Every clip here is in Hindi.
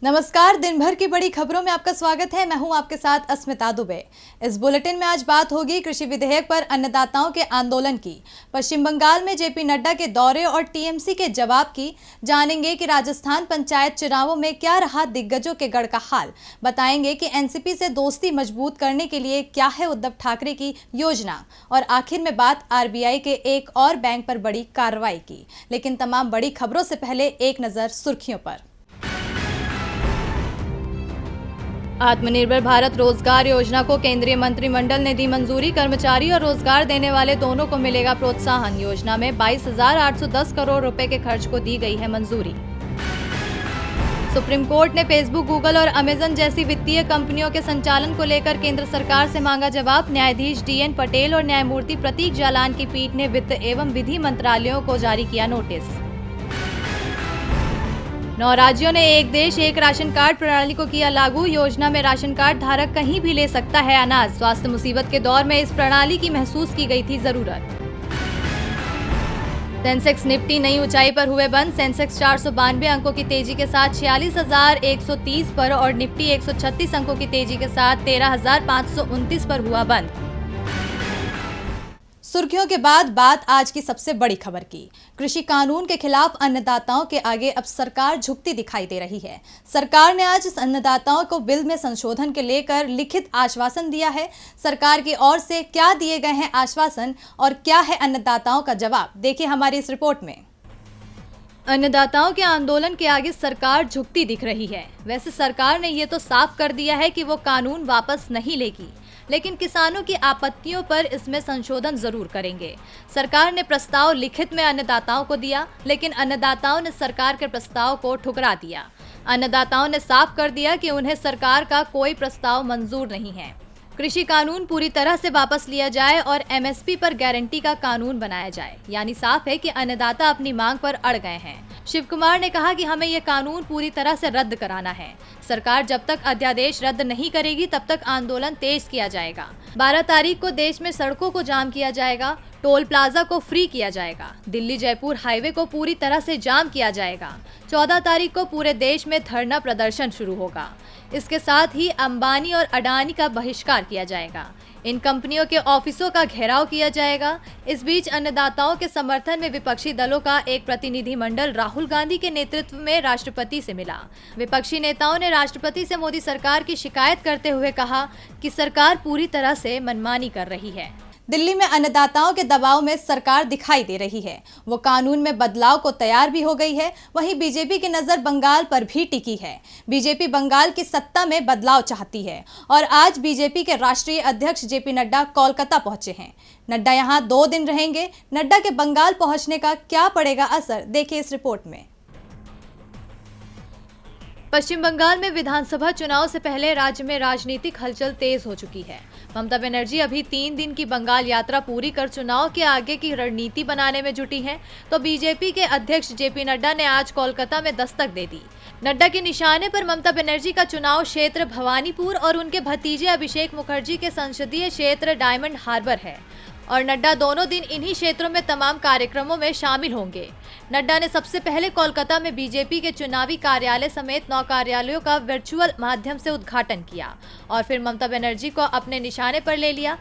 नमस्कार। दिन भर की बड़ी खबरों में आपका स्वागत है। मैं हूं आपके साथ अस्मिता दुबे। इस बुलेटिन में आज बात होगी कृषि विधेयक पर अन्नदाताओं के आंदोलन की, पश्चिम बंगाल में जेपी नड्डा के दौरे और टीएमसी के जवाब की। जानेंगे कि राजस्थान पंचायत चुनावों में क्या रहा दिग्गजों के गढ़ का हाल। बताएंगे कि एनसीपी से दोस्ती मजबूत करने के लिए क्या है उद्धव ठाकरे की योजना। और आखिर में बात आरबीआई के एक और बैंक पर बड़ी कार्रवाई की। लेकिन तमाम बड़ी खबरों से पहले एक नजर सुर्खियों पर। आत्मनिर्भर भारत रोजगार योजना को केंद्रीय मंत्रिमंडल ने दी मंजूरी। कर्मचारी और रोजगार देने वाले दोनों को मिलेगा प्रोत्साहन। योजना में 22,810 करोड़ रुपए के खर्च को दी गई है मंजूरी। सुप्रीम कोर्ट ने फेसबुक, गूगल और अमेजन जैसी वित्तीय कंपनियों के संचालन को लेकर केंद्र सरकार से मांगा जवाब। न्यायाधीश डीएन पटेल और न्यायमूर्ति प्रतीक जालान की पीठ ने वित्त एवं विधि मंत्रालयों को जारी किया नोटिस। 9 राज्यों ने एक देश एक राशन कार्ड प्रणाली को किया लागू। योजना में राशन कार्ड धारक कहीं भी ले सकता है अनाज। स्वास्थ्य मुसीबत के दौर में इस प्रणाली की महसूस की गई थी जरूरत। सेंसेक्स निफ्टी नई ऊंचाई पर हुए बंद। सेंसेक्स 492 अंकों की तेजी के साथ 46,130 पर और निफ्टी 136 अंकों की तेजी के साथ 13,529 पर हुआ बंद। सुर्खियों के बाद बात आज की सबसे बड़ी खबर की। कृषि कानून के खिलाफ अन्नदाताओं के आगे अब सरकार झुकती दिखाई दे रही है। सरकार ने आज अन्नदाताओं को बिल में संशोधन के लेकर लिखित आश्वासन दिया है। सरकार की ओर से क्या दिए गए हैं आश्वासन और क्या है अन्नदाताओं का जवाब, देखिए हमारी इस रिपोर्ट में। अन्नदाताओं के आंदोलन के आगे सरकार झुकती दिख रही है। वैसे सरकार ने ये तो साफ कर दिया है कि वो कानून वापस नहीं लेगी, लेकिन किसानों की आपत्तियों पर इसमें संशोधन जरूर करेंगे। सरकार ने प्रस्ताव लिखित में अन्नदाताओं को दिया, लेकिन अन्नदाताओं ने सरकार के प्रस्ताव को ठुकरा दिया। अन्नदाताओं ने साफ कर दिया कि उन्हें सरकार का कोई प्रस्ताव मंजूर नहीं है। कृषि कानून पूरी तरह से वापस लिया जाए और एमएसपी पर गारंटी का कानून बनाया जाए। यानी साफ है कि अन्नदाता अपनी मांग पर अड़ गए हैं। शिव कुमार ने कहा कि हमें यह कानून पूरी तरह से रद्द कराना है। सरकार जब तक अध्यादेश रद्द नहीं करेगी तब तक आंदोलन तेज किया जाएगा। 12 तारीख को देश में सड़कों को जाम किया जाएगा, टोल प्लाजा को फ्री किया जाएगा, दिल्ली जयपुर हाईवे को पूरी तरह से जाम किया जाएगा। 14 तारीख को पूरे देश में धरना प्रदर्शन शुरू होगा। इसके साथ ही अंबानी और अडानी का बहिष्कार किया जाएगा। इन कंपनियों के ऑफिसों का घेराव किया जाएगा। इस बीच अन्नदाताओं के समर्थन में विपक्षी दलों का एक प्रतिनिधिमंडल राहुल गांधी के नेतृत्व में राष्ट्रपति से मिला। विपक्षी नेताओं ने राष्ट्रपति से मोदी सरकार की शिकायत करते हुए कहा कि सरकार पूरी तरह से मनमानी कर रही है। दिल्ली में अन्नदाताओं के दबाव में सरकार दिखाई दे रही है। वो कानून में बदलाव को तैयार भी हो गई है। वहीं बीजेपी की नजर बंगाल पर भी टिकी है। बीजेपी बंगाल की सत्ता में बदलाव चाहती है और आज बीजेपी के राष्ट्रीय अध्यक्ष जेपी नड्डा कोलकाता पहुंचे हैं। नड्डा यहां 2 दिन रहेंगे। नड्डा के बंगाल पहुंचने का क्या पड़ेगा असर, देखिए इस रिपोर्ट में। पश्चिम बंगाल में विधानसभा चुनाव से पहले राज्य में राजनीतिक हलचल तेज हो चुकी है। ममता बनर्जी अभी 3 दिन की बंगाल यात्रा पूरी कर चुनाव के आगे की रणनीति बनाने में जुटी हैं, तो बीजेपी के अध्यक्ष जेपी नड्डा ने आज कोलकाता में दस्तक दे दी। नड्डा के निशाने पर ममता बनर्जी का चुनाव क्षेत्र भवानीपुर और उनके भतीजे अभिषेक मुखर्जी के संसदीय क्षेत्र डायमंड हार्बर है और नड्डा दोनों दिन इन्हीं क्षेत्रों में तमाम कार्यक्रमों में शामिल होंगे। नड्डा ने सबसे पहले कोलकाता में बीजेपी के चुनावी कार्यालय समेत 9 कार्यालयों का वर्चुअल माध्यम से उद्घाटन किया और फिर ममता बनर्जी को अपने निशाने पर ले लिया।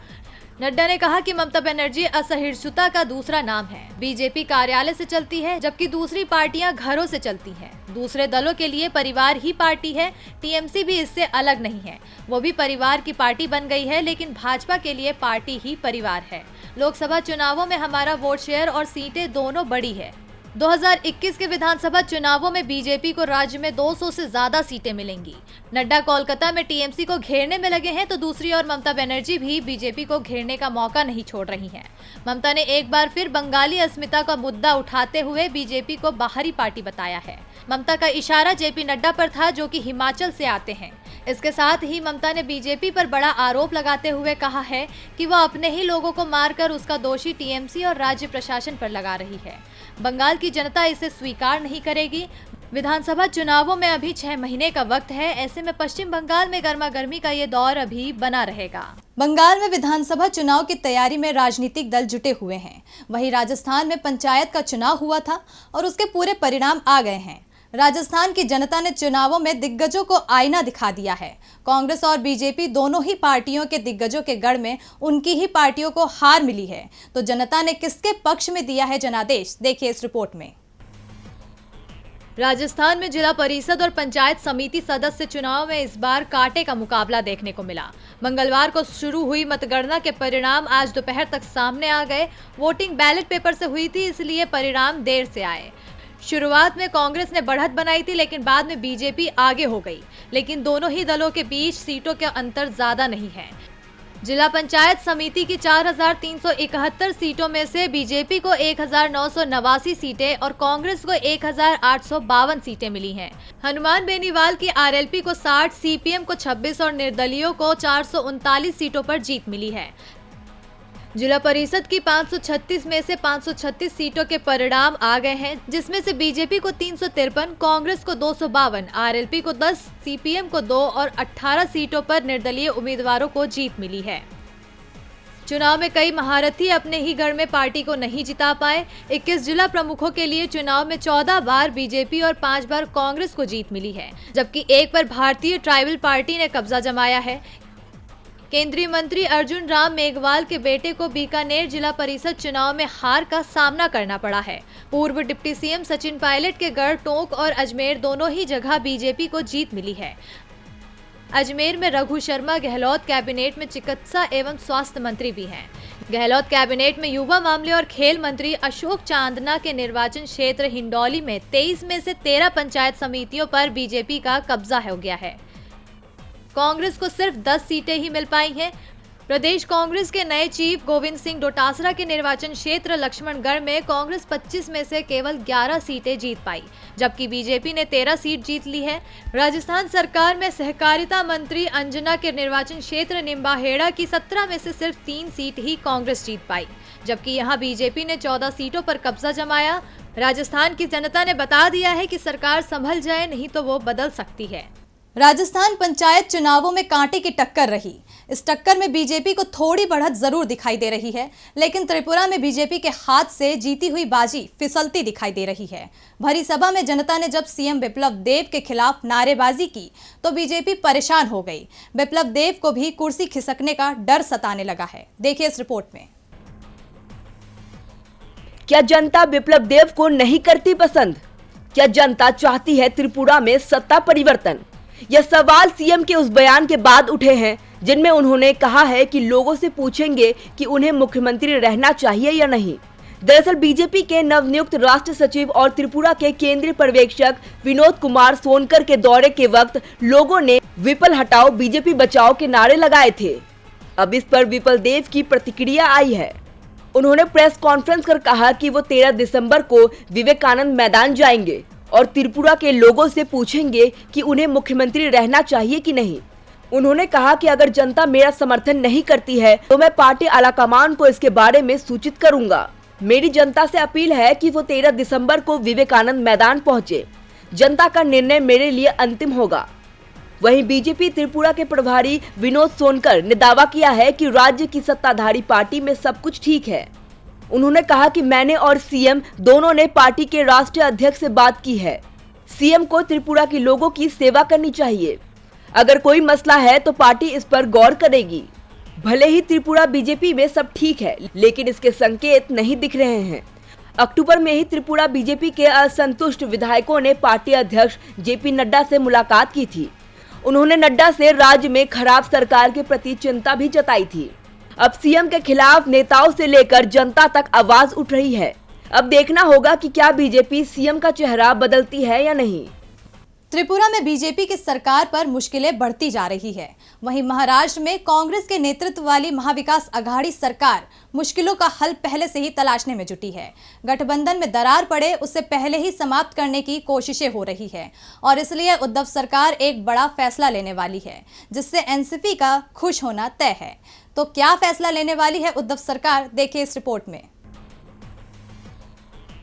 नड्डा ने कहा कि ममता बनर्जी असहिष्णुता का दूसरा नाम है। बीजेपी कार्यालय से चलती है जबकि दूसरी पार्टियां घरों से चलती हैं। दूसरे दलों के लिए परिवार ही पार्टी है। टीएमसी भी इससे अलग नहीं है, वो भी परिवार की पार्टी बन गई है, लेकिन भाजपा के लिए पार्टी ही परिवार है। लोकसभा चुनावों में हमारा वोट शेयर और सीटें दोनों बड़ी है। 2021 के विधानसभा चुनावों में बीजेपी को राज्य में 200 से ज्यादा सीटें मिलेंगी। नड्डा कोलकाता में टीएमसी को घेरने में लगे हैं, तो दूसरी ओर ममता बनर्जी भी बीजेपी को घेरने का मौका नहीं छोड़ रही हैं। ममता ने एक बार फिर बंगाली अस्मिता का मुद्दा उठाते हुए बीजेपी को बाहरी पार्टी बताया है। ममता का इशारा जेपी नड्डा पर था, जो कि हिमाचल से आते हैं। इसके साथ ही ममता ने बीजेपी पर बड़ा आरोप लगाते हुए कहा है कि वह अपने ही लोगों को मारकर उसका दोषी टीएमसी और राज्य प्रशासन पर लगा रही है। बंगाल की जनता इसे स्वीकार नहीं करेगी। विधानसभा चुनावों में अभी 6 महीने का वक्त है। ऐसे में पश्चिम बंगाल में गर्मा गर्मी का ये दौर अभी बना रहेगा। बंगाल में विधानसभा चुनाव की तैयारी में राजनीतिक दल जुटे हुए हैं। वहीं राजस्थान में पंचायत का चुनाव हुआ था और उसके पूरे परिणाम आ गए हैं। राजस्थान की जनता ने चुनावों में दिग्गजों को आईना दिखा दिया है। कांग्रेस और बीजेपी दोनों ही पार्टियों के दिग्गजों के गढ़ में उनकी ही पार्टियों को हार मिली है। तो जनता ने किसके पक्ष में दिया है जनादेश, देखिए इस रिपोर्ट में। राजस्थान में जिला परिषद और पंचायत समिति सदस्य चुनाव में इस बार कांटे का मुकाबला देखने को मिला। मंगलवार को शुरू हुई मतगणना के परिणाम आज दोपहर तक सामने आ गए। वोटिंग बैलेट पेपर से हुई थी, इसलिए परिणाम देर से आए। शुरुआत में कांग्रेस ने बढ़त बनाई थी, लेकिन बाद में बीजेपी आगे हो गई। लेकिन दोनों ही दलों के बीच सीटों का अंतर ज्यादा नहीं है। जिला पंचायत समिति की 4,371 सीटों में से बीजेपी को 1,989 सीटें और कांग्रेस को 1,852 सीटें मिली हैं। हनुमान बेनीवाल की आरएलपी को 60, सीपीएम को 26 और निर्दलीयों को 439 सीटों पर जीत मिली है। जिला परिषद की 536 में से 536 सीटों के परिणाम आ गए हैं, जिसमें से बीजेपी को 353, कांग्रेस को 252, आरएलपी को 10, सीपीएम को 2 और 18 सीटों पर निर्दलीय उम्मीदवारों को जीत मिली है। चुनाव में कई महारथी अपने ही गढ़ में पार्टी को नहीं जिता पाए। 21 जिला प्रमुखों के लिए चुनाव में 14 बार बीजेपी और 5 बार कांग्रेस को जीत मिली है, जबकि एक बार भारतीय ट्राइबल पार्टी ने कब्जा जमाया है। केंद्रीय मंत्री अर्जुन राम मेघवाल के बेटे को बीकानेर जिला परिषद चुनाव में हार का सामना करना पड़ा है। पूर्व डिप्टी सीएम सचिन पायलट के गढ़ टोंक और अजमेर दोनों ही जगह बीजेपी को जीत मिली है। अजमेर में रघु शर्मा गहलोत कैबिनेट में चिकित्सा एवं स्वास्थ्य मंत्री भी हैं। गहलोत कैबिनेट में युवा मामले और खेल मंत्री अशोक चांदना के निर्वाचन क्षेत्र हिंडौली में 23 में से 13 पंचायत समितियों पर बीजेपी का कब्जा हो गया है। कांग्रेस को सिर्फ 10 सीटें ही मिल पाई हैं। प्रदेश कांग्रेस के नए चीफ गोविंद सिंह डोटासरा के निर्वाचन क्षेत्र लक्ष्मणगढ़ में कांग्रेस 25 में से केवल 11 सीटें जीत पाई, जबकि बीजेपी ने 13 सीट जीत ली है। राजस्थान सरकार में सहकारिता मंत्री अंजना के निर्वाचन क्षेत्र निम्बाहेड़ा की 17 में से सिर्फ 3 सीट ही कांग्रेस जीत पाई, जबकि यहां बीजेपी ने 14 सीटों पर कब्जा जमाया। राजस्थान की जनता ने बता दिया है कि सरकार संभल जाए, नहीं तो वो बदल सकती है। राजस्थान पंचायत चुनावों में कांटे की टक्कर रही। इस टक्कर में बीजेपी को थोड़ी बढ़त जरूर दिखाई दे रही है, लेकिन त्रिपुरा में बीजेपी के हाथ से जीती हुई बाजी फिसलती दिखाई दे रही है। भरी सभा में जनता ने जब सीएम बिप्लब देब के खिलाफ नारेबाजी की तो बीजेपी परेशान हो गई। बिप्लब देब को भी कुर्सी खिसकने का डर सताने लगा है, देखिए इस रिपोर्ट में। क्या जनता बिप्लब देब को नहीं करती पसंद? क्या जनता चाहती है त्रिपुरा में सत्ता परिवर्तन? यह सवाल सीएम के उस बयान के बाद उठे हैं जिनमें उन्होंने कहा है कि लोगों से पूछेंगे कि उन्हें मुख्यमंत्री रहना चाहिए या नहीं। दरअसल बीजेपी के नवनियुक्त राष्ट्र सचिव और त्रिपुरा के केंद्रीय पर्यवेक्षक विनोद कुमार सोनकर के दौरे के वक्त लोगों ने विपल हटाओ बीजेपी बचाओ के नारे लगाए थे। अब इस पर विपल देव की प्रतिक्रिया आई है। उन्होंने प्रेस कॉन्फ्रेंस कर कहा कि वो 13 दिसंबर को विवेकानंद मैदान जाएंगे और त्रिपुरा के लोगों से पूछेंगे कि उन्हें मुख्यमंत्री रहना चाहिए कि नहीं। उन्होंने कहा कि अगर जनता मेरा समर्थन नहीं करती है तो मैं पार्टी आलाकमान को इसके बारे में सूचित करूंगा। मेरी जनता से अपील है कि वो 13 दिसंबर को विवेकानंद मैदान पहुंचे। जनता का निर्णय मेरे लिए अंतिम होगा। वहीं बीजेपी त्रिपुरा के प्रभारी विनोद सोनकर ने दावा किया है कि राज्य की सत्ताधारी पार्टी में सब कुछ ठीक है। उन्होंने कहा कि मैंने और सीएम दोनों ने पार्टी के राष्ट्रीय अध्यक्ष से बात की है। सीएम को त्रिपुरा के लोगों की सेवा करनी चाहिए। अगर कोई मसला है तो पार्टी इस पर गौर करेगी। भले ही त्रिपुरा बीजेपी में सब ठीक है, लेकिन इसके संकेत नहीं दिख रहे हैं। अक्टूबर में ही त्रिपुरा बीजेपी के असंतुष्ट विधायकों ने पार्टी अध्यक्ष जेपी नड्डा से मुलाकात की थी। उन्होंने नड्डा से राज्य में खराब सरकार के प्रति चिंता भी जताई थी। अब सीएम के खिलाफ नेताओं से लेकर जनता तक आवाज उठ रही है। अब देखना होगा कि क्या बीजेपी सीएम का चेहरा बदलती है या नहीं। त्रिपुरा में बीजेपी की सरकार पर मुश्किलें बढ़ती जा रही है। वहीं महाराष्ट्र में कांग्रेस के नेतृत्व वाली महाविकास अघाड़ी सरकार मुश्किलों का हल पहले से ही तलाशने में जुटी है। गठबंधन में दरार पड़े उससे पहले ही समाप्त करने की कोशिशें हो रही है और इसलिए उद्धव सरकार एक बड़ा फैसला लेने वाली है, जिससे एनसीपी का खुश होना तय है। तो क्या फैसला लेने वाली है उद्धव सरकार, देखिए इस रिपोर्ट में।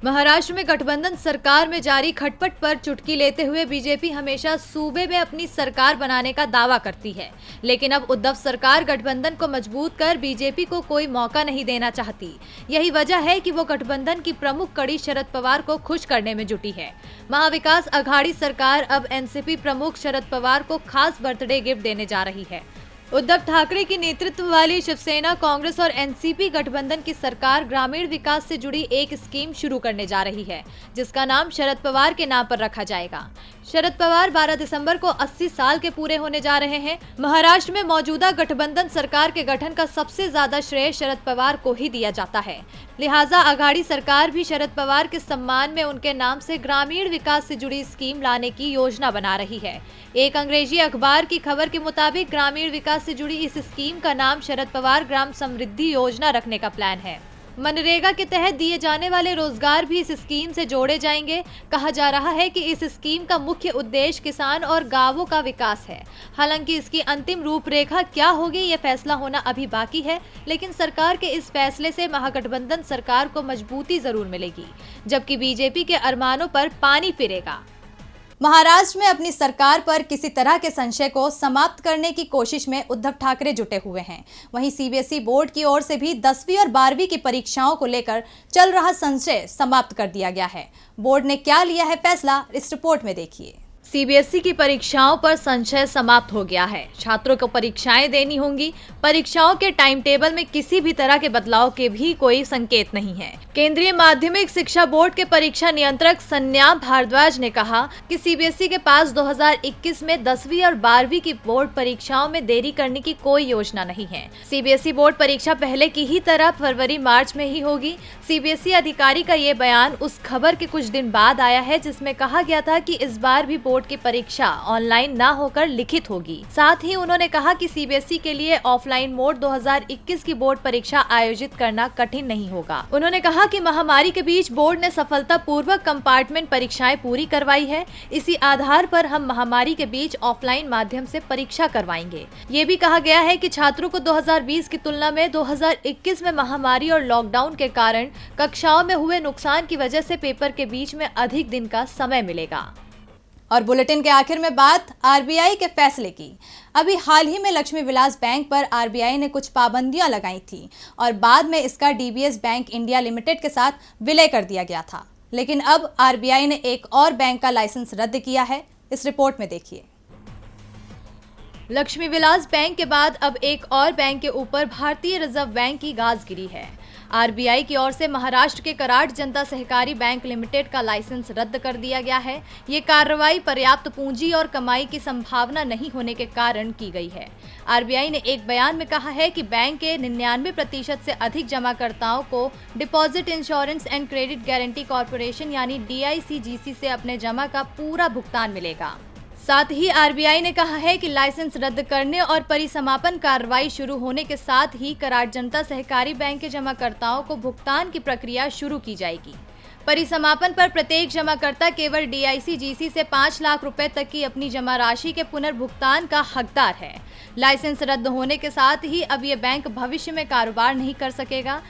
महाराष्ट्र में गठबंधन सरकार में जारी खटपट पर चुटकी लेते हुए बीजेपी हमेशा सूबे में अपनी सरकार बनाने का दावा करती है, लेकिन अब उद्धव सरकार गठबंधन को मजबूत कर बीजेपी को कोई मौका नहीं देना चाहती। यही वजह है कि वो गठबंधन की प्रमुख कड़ी शरद पवार को खुश करने में जुटी है। महाविकास अघाड़ी सरकार अब एनसीपी प्रमुख शरद पवार को खास बर्थडे गिफ्ट देने जा रही है। उद्धव ठाकरे की नेतृत्व वाली शिवसेना, कांग्रेस और एनसीपी गठबंधन की सरकार ग्रामीण विकास से जुड़ी एक स्कीम शुरू करने जा रही है, जिसका नाम शरद पवार के नाम पर रखा जाएगा। शरद पवार 12 दिसंबर को 80 साल के पूरे होने जा रहे हैं। महाराष्ट्र में मौजूदा गठबंधन सरकार के गठन का सबसे ज्यादा श्रेय शरद पवार को ही दिया जाता है। लिहाजा अघाड़ी सरकार भी शरद पवार के सम्मान में उनके नाम से ग्रामीण विकास से जुड़ी स्कीम लाने की योजना बना रही है। एक अंग्रेजी अखबार की खबर के मुताबिक ग्रामीण विकास से जुड़ी इस स्कीम का नाम शरद पवार ग्राम समृद्धि योजना रखने का प्लान है। मनरेगा के तहत दिए जाने वाले रोजगार भी इस स्कीम से जोड़े जाएंगे। कहा जा रहा है कि इस स्कीम का मुख्य उद्देश्य किसान और गांवों का विकास है। हालांकि इसकी अंतिम रूपरेखा क्या होगी ये फैसला होना अभी बाकी है, लेकिन सरकार के इस फैसले से महागठबंधन सरकार को मजबूती जरूर मिलेगी, जबकि बीजेपी के अरमानों पर पानी फिरेगा। महाराष्ट्र में अपनी सरकार पर किसी तरह के संशय को समाप्त करने की कोशिश में उद्धव ठाकरे जुटे हुए हैं। वहीं सीबीएसई बोर्ड की ओर से भी 10वीं और 12वीं की परीक्षाओं को लेकर चल रहा संशय समाप्त कर दिया गया है। बोर्ड ने क्या लिया है फैसला, इस रिपोर्ट में देखिए। सीबीएसई की परीक्षाओं पर संशय समाप्त हो गया है। छात्रों को परीक्षाएं देनी होंगी। परीक्षाओं के टाइम टेबल में किसी भी तरह के बदलाव के भी कोई संकेत नहीं है। केंद्रीय माध्यमिक शिक्षा बोर्ड के परीक्षा नियंत्रक सन्याम भारद्वाज ने कहा कि सीबीएसई के पास 2021 में 10वीं और 12वीं की बोर्ड परीक्षाओं में देरी करने की कोई योजना नहीं है। सीबीएसई बोर्ड परीक्षा पहले की ही तरह फरवरी-मार्च में ही होगी। सीबीएसई अधिकारी का ये बयान उस खबर के कुछ दिन बाद आया है जिसमें कहा गया था कि इस बार भी बोर्ड की परीक्षा ऑनलाइन ना होकर लिखित होगी। साथ ही उन्होंने कहा कि सीबीएसई के लिए ऑफलाइन मोड 2021 की बोर्ड परीक्षा आयोजित करना कठिन नहीं होगा। उन्होंने कहा कि महामारी के बीच बोर्ड ने सफलतापूर्वक कंपार्टमेंट परीक्षाएं पूरी करवाई है। इसी आधार पर हम महामारी के बीच ऑफलाइन माध्यम से परीक्षा करवाएंगे। ये भी कहा गया है कि छात्रों को 2020 की तुलना में 2021 में महामारी और लॉकडाउन के कारण कक्षाओं में हुए नुकसान की वजह से पेपर के बीच में अधिक दिन का समय मिलेगा। और बुलेटिन के आखिर में बात आरबीआई के फैसले की। अभी हाल ही में लक्ष्मी विलास बैंक पर आरबीआई ने कुछ पाबंदियां लगाई थी और बाद में इसका डीबीएस बैंक इंडिया लिमिटेड के साथ विलय कर दिया गया था। लेकिन अब आरबीआई ने एक और बैंक का लाइसेंस रद्द किया है। इस रिपोर्ट में देखिए। लक्ष्मी विलास बैंक के बाद अब एक और बैंक के ऊपर भारतीय रिजर्व बैंक की गाज गिरी है। आरबीआई की ओर से महाराष्ट्र के कराड़ जनता सहकारी बैंक लिमिटेड का लाइसेंस रद्द कर दिया गया है। ये कार्रवाई पर्याप्त पूंजी और कमाई की संभावना नहीं होने के कारण की गई है। आरबीआई ने एक बयान में कहा है कि बैंक के 99% से अधिक जमाकर्ताओं को deposit insurance and credit guarantee corporation यानी DICGC से अपने जमा का पूरा भुगतान मिलेगा। साथ ही आरबीआई ने कहा है कि लाइसेंस रद्द करने और परिसमापन कार्रवाई शुरू होने के साथ ही कराड़ जनता सहकारी बैंक के जमाकर्ताओं को भुगतान की प्रक्रिया शुरू की जाएगी। परिसमापन पर प्रत्येक जमाकर्ता केवल DICGC से 5 लाख रुपए तक की अपनी जमा राशि के पुनर्भुगतान का हकदार है। लाइसेंस रद्द होने के साथ ही अब ये बैंक भविष्य में कारोबार नहीं कर सकेगा।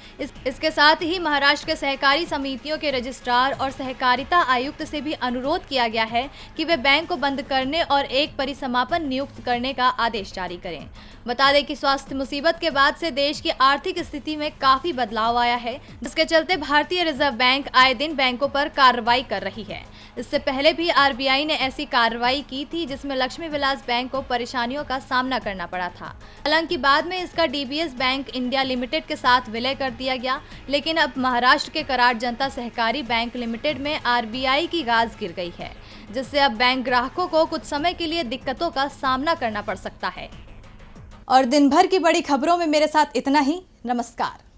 इसके साथ ही महाराष्ट्र के सहकारी समितियों के रजिस्ट्रार और सहकारिता आयुक्त से भी अनुरोध किया गया है कि वे बैंक को बंद करने और एक परिसमापन नियुक्त करने का आदेश जारी करें। बता दें कि स्वास्थ्य मुसीबत के बाद से देश की आर्थिक स्थिति में काफी बदलाव आया है, जिसके चलते भारतीय रिजर्व बैंक आए दिन बैंकों पर कार्रवाई कर रही है। इससे पहले भी आरबीआई ने ऐसी कार्रवाई की थी जिसमें लक्ष्मी विलास बैंक को परेशानियों का सामना करना पड़ा था। हालांकि बाद में इसका डीबीएस बैंक इंडिया लिमिटेड के साथ विलय कर दिया गया, लेकिन अब महाराष्ट्र के कराड़ जनता सहकारी बैंक लिमिटेड में आरबीआई की गाज गिर गई है, जिससे अब बैंक ग्राहकों को कुछ समय के लिए दिक्कतों का सामना करना पड़ सकता है। और दिन भर की बड़ी खबरों में मेरे साथ इतना ही। नमस्कार।